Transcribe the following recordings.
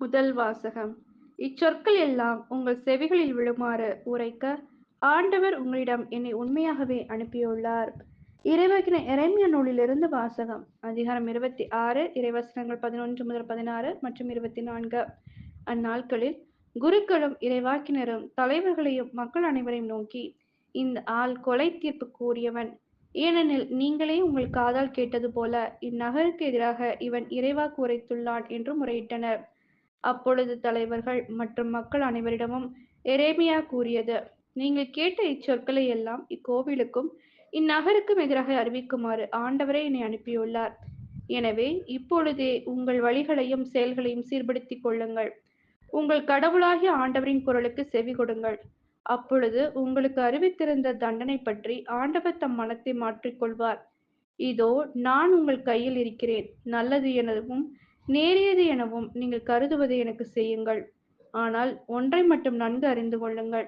முதல் வாசகம். இச்சொற்கள் எல்லாம் உங்கள் செவிகளில் விழுமாறு உரைக்க ஆண்டவர் உங்களிடம் என்னை உண்மையாகவே அனுப்பியுள்ளார். இறைவாக்கினர் எரேமியா நூலிலிருந்து வாசகம். அதிகாரம் 26, இறைவசனங்கள் 11 முதல் 16 மற்றும் 24. அந்நாட்களில் குருக்களும் இறைவாக்கினரும் தலைவர்களையும் மக்கள் அனைவரையும் நோக்கி, இந்த ஆள் கொலை தீர்ப்பு கூறியவன். ஏனெனில் நீங்களே உங்கள் காதால் கேட்டது போல இந்நகருக்கு எதிராக இவன் இறைவாக்கு உரைத்துள்ளான் என்று முறையிட்டனர். அப்பொழுது தலைவர்கள் மற்றும் மக்கள் அனைவரிடமும் எரேமியா கூறியது: நீங்கள் கேட்ட இச்சொற்களை எல்லாம் இக்கோவிலுக்கும் இந்நகருக்கும் எதிராக அறிவிக்குமாறு ஆண்டவரே என்னை அனுப்பியுள்ளார். எனவே இப்பொழுதே உங்கள் வழிகளையும் செயல்களையும் சீர்படுத்திக் கொள்ளுங்கள். உங்கள் கடவுளாகிய ஆண்டவரின் குரலுக்கு செவி கொடுங்கள். அப்பொழுது உங்களுக்கு அறிவித்திருந்த தண்டனை பற்றி ஆண்டவர் தம் மனத்தை மாற்றிக்கொள்வார். இதோ நான் உங்கள் கையில் இருக்கிறேன். நல்லது எனவும் நேரியது எனவும் நீங்கள் கருதுவதை எனக்கு செய்யுங்கள். ஆனால் ஒன்றை மட்டும் நன்கு அறிந்து கொள்ளுங்கள்.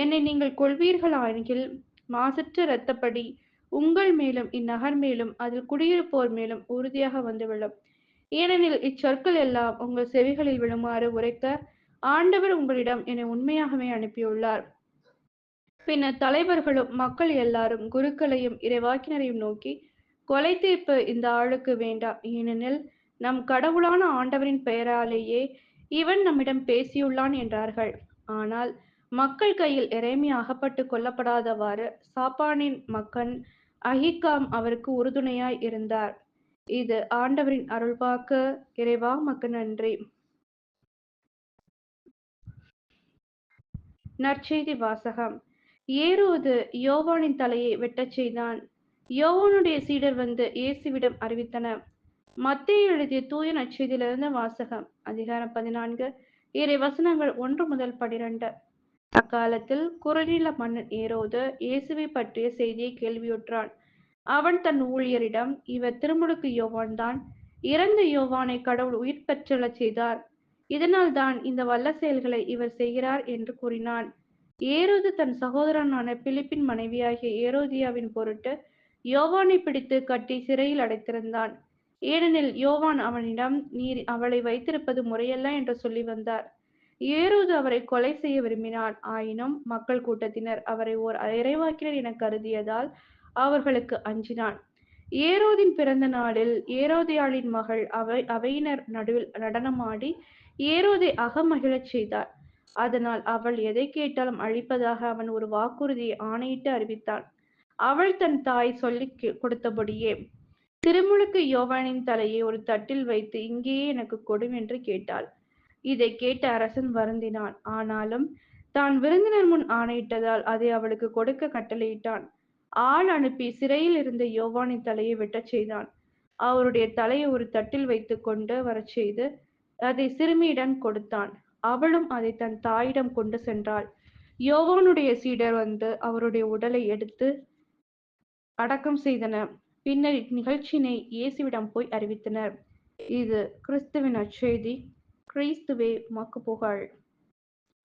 என்னை நீங்கள் கொள்வீர்களாகில் மாசற்ற இரத்தப்பழி உங்கள் மேலும் இந்நகர் மேலும் அதில் குடியிருப்போர் மேலும் உறுதியாக வந்துவிடும். ஏனெனில் இச்சொற்கள் எல்லாம் உங்கள் செவிகளில் விழுமாறு உரைக்க ஆண்டவர் உங்களிடம் என்னை உண்மையாகவே அனுப்பியுள்ளார். பின்னர் தலைவர்களும் மக்கள் எல்லாரும் குருக்களையும் இறைவாக்கினரையும் நோக்கி, கொலை தீர்ப்பு இந்த ஆளுக்கு வேண்டாம். ஏனெனில் நம் கடவுளான ஆண்டவரின் பெயராலேயே இவன் நம்மிடம் பேசியுள்ளான் என்றார்கள். ஆனால் மக்கள் கையில் எரேமியா அகப்பட்டு கொல்லப்படாதவாறு சாப்பானின் மகன் அகிக்காம் அவருக்கு உறுதுணையாய் இருந்தார். இது ஆண்டவரின் அருள்வாக்கு. இறைவா உமக்கு நன்றி. நற்செய்தி வாசகம். ஏரோது யோவானின் தலையை வெட்டச் செய்தான். யோவானுடைய சீடர் வந்து இயேசுவிடம் அறிவித்தனர். மத்தேயு எழுதிய தூய நற்செய்தியிலிருந்து வாசகம். அதிகாரம் 14, இறை வசனங்கள் 1 முதல் 12. அக்காலத்தில் குறுநில மன்னன் ஏரோது இயேசுவை பற்றிய செய்தியை கேள்வியுற்றான். அவன் தன் ஊழியரிடம், இவர் திருமுழுக்கு யோவான் தான். இறந்த யோவானை கடவுள் உயிர் பெற்றெழச் செய்தார். இதனால் தான் இந்த வல்ல செயல்களை இவர் செய்கிறார் என்று கூறினான். ஏரோது தன் சகோதரனான பிலிப்பின் மனைவியாகிய ஏரோதியாவின் பொருட்டு யோவானை பிடித்து கட்டி சிறையில் அடைத்திருந்தான். ஏனெனில் யோவான் அவனிடம், நீர் அவளை வைத்திருப்பது முறையல்ல என்று சொல்லி வந்தார். ஏரோது அவரை கொலை செய்ய விரும்பினான். ஆயினும் மக்கள் கூட்டத்தினர் அவரை ஓர் இறைவாக்கினர் என கருதியதால் அவர்களுக்கு அஞ்சினான். ஏரோதின் பிறந்த நாளில் ஏரோதியாளின் மகள் அவையினர் நடுவில் நடனமாடி ஏரோதை அகமகிழச் செய்தார். அதனால் அவள் எதை கேட்டாலும் அழிப்பதாக அவன் ஒரு வாக்குறுதியை ஆணையிட்டு அறிவித்தான். அவள் தன் தாய் சொல்லிக் கொடுத்தபடியே திருமுழுக்கு யோவானின் தலையை ஒரு தட்டில் வைத்து இங்கேயே எனக்கு கொடும் என்று கேட்டாள். இதை கேட்ட அரசன் வருந்தினான். ஆனாலும் தான் விருந்தினர் முன் ஆணையிட்டதால் அதை அவளுக்கு கொடுக்க கட்டளையிட்டான். ஆள் அனுப்பி சிறையில் இருந்த யோவானின் தலையை வெட்டச் செய்தான். அவருடைய தலையை ஒரு தட்டில் வைத்து கொண்டு வரச் செய்து அதை சிறுமியிடம் கொடுத்தான். அவளும் அதை தன் தாயிடம் கொண்டு சென்றாள். யோவானுடைய சீடர் வந்து அவருடைய உடலை எடுத்து அடக்கம் செய்தனர். பின்னர் இந்நிகழ்ச்சியினை இயேசுவிடம் போய் அறிவித்தனர். இது கிறிஸ்துவின் நற்செய்தி. கிறிஸ்துவே உமக்கு புகழ்.